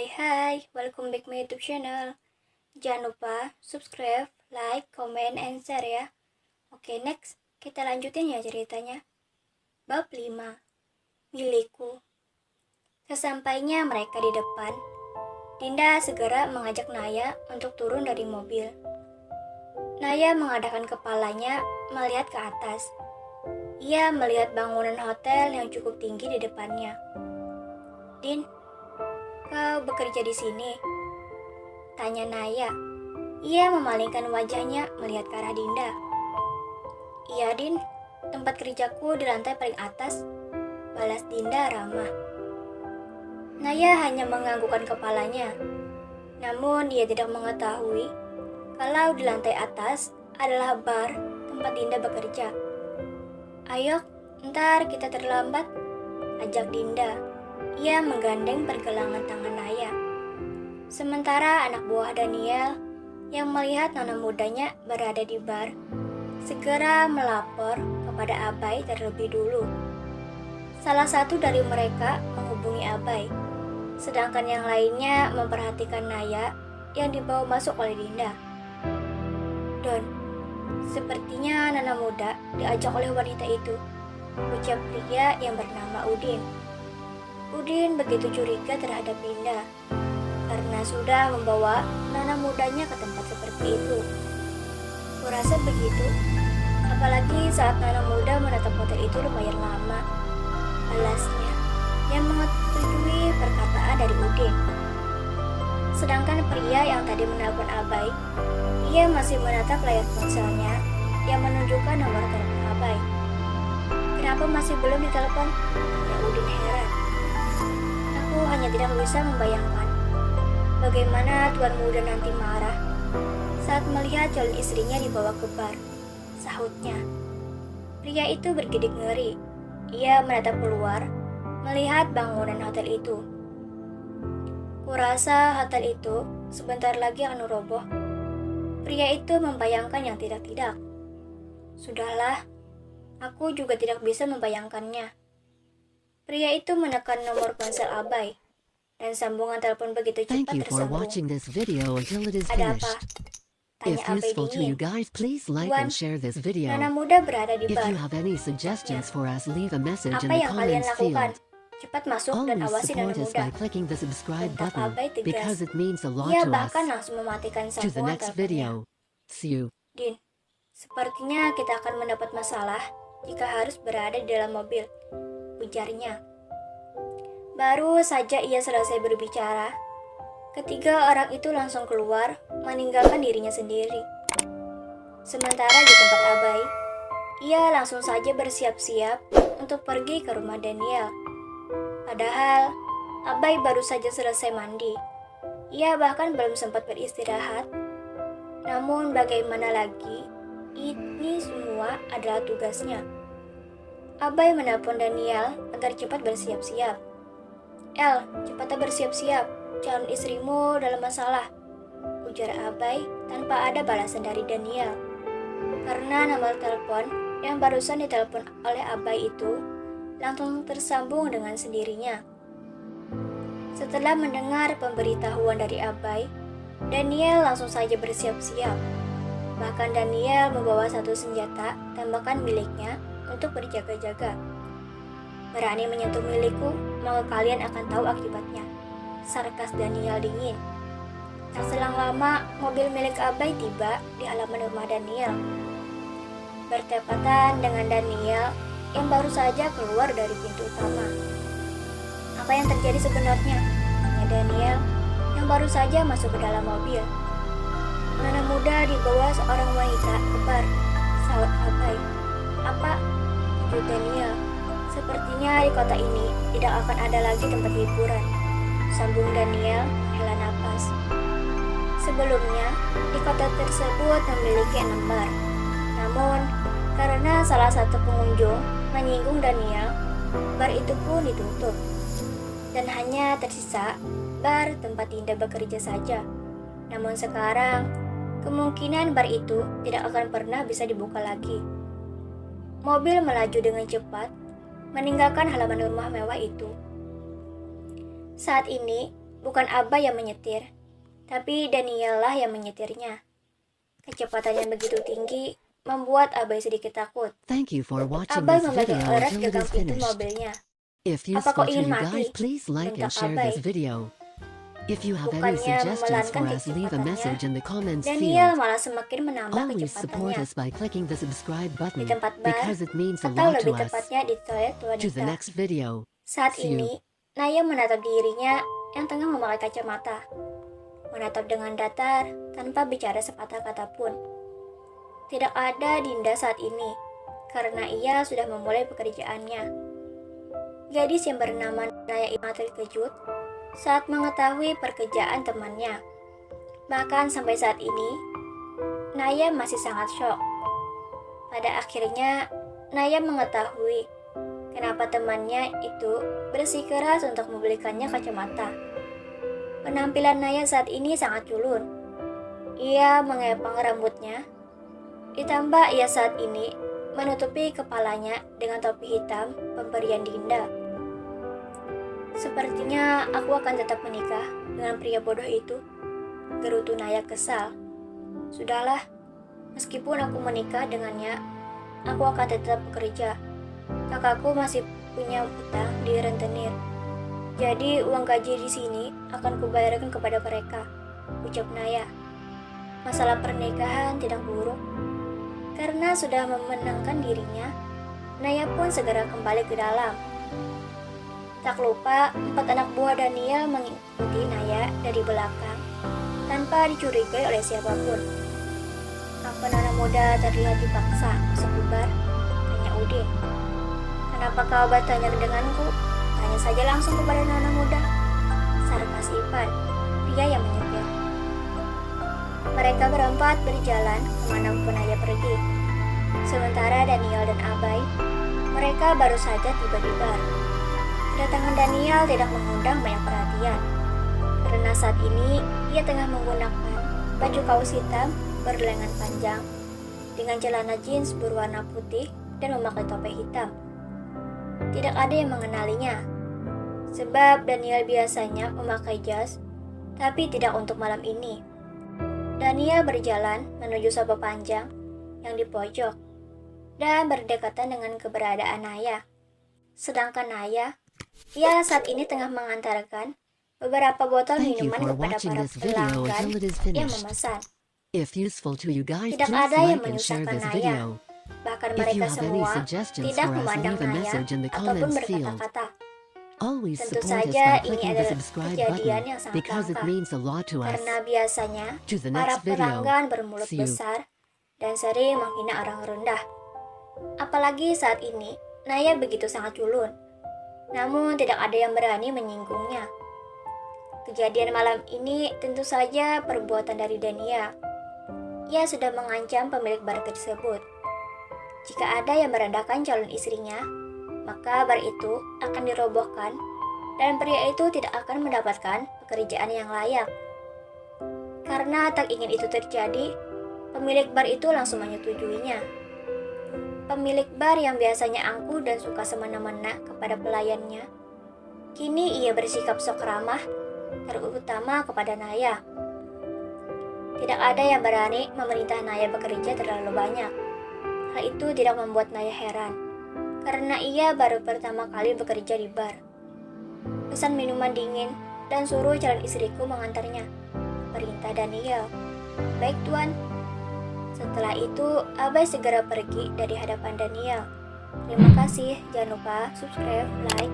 Hai, welcome back my YouTube channel. Jangan lupa subscribe, like, comment, and share ya. Oke, next. Kita lanjutin ya ceritanya. Bab 5. Milikku. Sesampainya mereka di depan, Dinda segera mengajak Naya untuk turun dari mobil. Naya mengadahkan kepalanya melihat ke atas. Ia melihat bangunan hotel yang cukup tinggi di depannya. Din, kau bekerja di sini? Tanya Naya. Ia memalingkan wajahnya melihat ke arah Dinda. Iya, Din. Tempat kerjaku di lantai paling atas, balas Dinda ramah. Naya hanya menganggukkan kepalanya. Namun dia tidak mengetahui kalau di lantai atas adalah bar tempat Dinda bekerja. Ayo, ntar kita terlambat, ajak Dinda. Ia menggandeng pergelangan tangan Naya. Sementara anak buah Daniel yang melihat nona mudanya berada di bar, segera melapor kepada Abai terlebih dulu. Salah satu dari mereka menghubungi Abai, sedangkan yang lainnya memperhatikan Naya yang dibawa masuk oleh Dinda. Don, sepertinya nona muda diajak oleh wanita itu, ucap pria yang bernama Udin. Udin begitu curiga terhadap Dinda karena sudah membawa nona mudanya ke tempat seperti itu. Kurasa begitu, apalagi saat nona muda menatap hotel itu lumayan lama, balasnya yang menyetujui perkataan dari Udin. Sedangkan pria yang tadi menelpon Abai, ia masih menatap layar ponselnya yang menunjukkan nomor telepon Abai. Kenapa masih belum ditelepon? Ya, Udin heran. Aku hanya tidak bisa membayangkan bagaimana tuan muda nanti marah saat melihat calon istrinya dibawa ke bar, sahutnya. Pria itu bergidik ngeri. Ia menatap keluar, melihat bangunan hotel itu. Kurasa hotel itu sebentar lagi akan roboh. Pria itu membayangkan yang tidak-tidak. Sudahlah, aku juga tidak bisa membayangkannya. Pria itu menekan nomor ponsel Abai, dan sambungan telepon begitu cepat tersambung. Ada apa? Tanya If Abai useful to dingin. you guys, please like Tuan, and share this video. nona muda berada di If bar. you have any suggestions for us, leave a message Apa in the yang kalian comments lakukan? field. Cepat masuk dan Always awasi nona support us muda. by clicking the subscribe Bentak button Abai tegas. because it means a lot Ia to us. bahkan langsung mematikan To the sambungan next teleponnya. video. See you. Din, sepertinya kita akan mendapat masalah jika harus berada di dalam mobil, ujarnya. Baru saja ia selesai berbicara, ketiga orang itu langsung keluar meninggalkan dirinya sendiri. Sementara di tempat Abai, ia langsung saja bersiap-siap untuk pergi ke rumah Daniel. Padahal Abai baru saja selesai mandi. Ia bahkan belum sempat beristirahat. Namun bagaimana lagi, ini semua adalah tugasnya. Abai menelpon Daniel agar cepat bersiap-siap. El, cepatlah bersiap-siap, calon istrimu dalam masalah, ujar Abai tanpa ada balasan dari Daniel. Karena nomor telepon yang barusan ditelepon oleh Abai itu langsung tersambung dengan sendirinya. Setelah mendengar pemberitahuan dari Abai, Daniel langsung saja bersiap-siap. Bahkan Daniel membawa satu senjata tembakan miliknya untuk berjaga-jaga. Berani menyentuh milikku, maka kalian akan tahu akibatnya, sarkas Daniel dingin. Tak selang lama, mobil milik Abai tiba di halaman rumah Daniel. Bertepatan dengan Daniel yang baru saja keluar dari pintu utama. Apa yang terjadi sebenarnya? Tanya Daniel yang baru saja masuk ke dalam mobil. Nona muda dibawa seorang wanita ke bar, sahut Abai. Apa? Ujar Daniel. Sepertinya di kota ini tidak akan ada lagi tempat hiburan, sambung Daniel menghela napas. Sebelumnya, di kota tersebut memiliki 6 bar. Namun, karena salah satu pengunjung menyinggung Daniel, bar itu pun ditutup. Dan hanya tersisa bar tempat Dinda bekerja saja. Namun sekarang, kemungkinan bar itu tidak akan pernah bisa dibuka lagi. Mobil melaju dengan cepat, meninggalkan halaman rumah mewah itu. Saat ini, bukan Abai yang menyetir, tapi Daniel lah yang menyetirnya. Kecepatan yang begitu tinggi membuat Abai sedikit takut. Thank you for watching Abai this memegang video erat until it gagang is pintu finished. mobilnya. If Apa kau useful to ingin you mati? guys, please like and Bentak share Abai. this video. If you have any Bukannya suggestions for memelankan us, leave a message in the comments Daniel field. malah semakin menambah Always support kecepatannya us by clicking the subscribe di button tempat bar, because it means a atau lot to lebih us. tepatnya di toilet To the wanita. next video. Saat See you. ini, Naya menatap dirinya yang tengah memakai kacamata. Menatap dengan datar, tanpa bicara sepatah kata pun. Tidak ada Dinda saat ini, karena ia sudah memulai pekerjaannya. Gadis yang bernama Naya itu terkejut saat mengetahui pekerjaan temannya. Bahkan sampai saat ini, Naya masih sangat syok. Pada akhirnya, Naya mengetahui kenapa temannya itu bersikeras untuk membelikannya kacamata. Penampilan Naya saat ini sangat culun. Ia mengepang rambutnya, ditambah ia saat ini menutupi kepalanya dengan topi hitam pemberian Dinda. Sepertinya aku akan tetap menikah dengan pria bodoh itu, gerutu Naya kesal. Sudahlah, meskipun aku menikah dengannya, aku akan tetap bekerja. Kakakku masih punya utang di rentenir. Jadi uang gaji di sini akan kubayarkan kepada mereka, ucap Naya. Masalah pernikahan tidak buruk. Karena sudah memenangkan dirinya, Naya pun segera kembali ke dalam. Tak lupa, 4 anak buah Daniel mengikuti Naya dari belakang, tanpa dicurigai oleh siapapun. Apa Nana muda terlihat dipaksa masuk ke bar? Tanya Udin. Kenapa kau bertanya denganku? Tanya saja langsung kepada Nana muda. Sarkas Ipan, pria yang menyetir. Mereka berempat berjalan kemanapun Naya pergi. Sementara Daniel dan Abai, mereka baru saja tiba di bar. Kedatangan Daniel tidak mengundang banyak perhatian, karena saat ini ia tengah menggunakan baju kaos hitam berlengan panjang dengan celana jeans berwarna putih dan memakai topeng hitam. Tidak ada yang mengenalinya, sebab Daniel biasanya memakai jas, tapi tidak untuk malam ini. Daniel berjalan menuju sofa panjang yang di pojok dan berdekatan dengan keberadaan Naya. Sedangkan Naya, ia saat ini tengah mengantarkan beberapa botol Thank you minuman for kepada watching para this video pelanggan until it is yang finished. memesan. If useful to you guys, Tidak please ada yang like and share menyusahkan this Naya. video. Bahkan If you mereka have any semua suggestions tidak for us, memandang leave a Naya message in the ataupun comments field. berkata-kata. Always Tentu support us saja by ini clicking the adalah subscribe kejadian button yang sangat because it langka, means a lot to us. karena biasanya To the para next video. pelanggan bermulut See you. besar dan sering menghina orang rendah. Apalagi saat ini, Naya begitu sangat culun. Namun tidak ada yang berani menyinggungnya. Kejadian malam ini tentu saja perbuatan dari Daniel. Ia sudah mengancam pemilik bar tersebut. Jika ada yang merendahkan calon istrinya, maka bar itu akan dirobohkan dan pria itu tidak akan mendapatkan pekerjaan yang layak. Karena tak ingin itu terjadi, pemilik bar itu langsung menyetujuinya. Pemilik bar yang biasanya angkuh dan suka semena-mena kepada pelayannya, kini ia bersikap sok ramah, terutama kepada Naya. Tidak ada yang berani memerintah Naya bekerja terlalu banyak. Hal itu tidak membuat Naya heran, karena ia baru pertama kali bekerja di bar. Pesan minuman dingin dan suruh calon istriku mengantarnya, perintah Daniel. Baik tuan. Setelah itu, Abai segera pergi dari hadapan Daniel. Terima kasih, jangan lupa subscribe, like,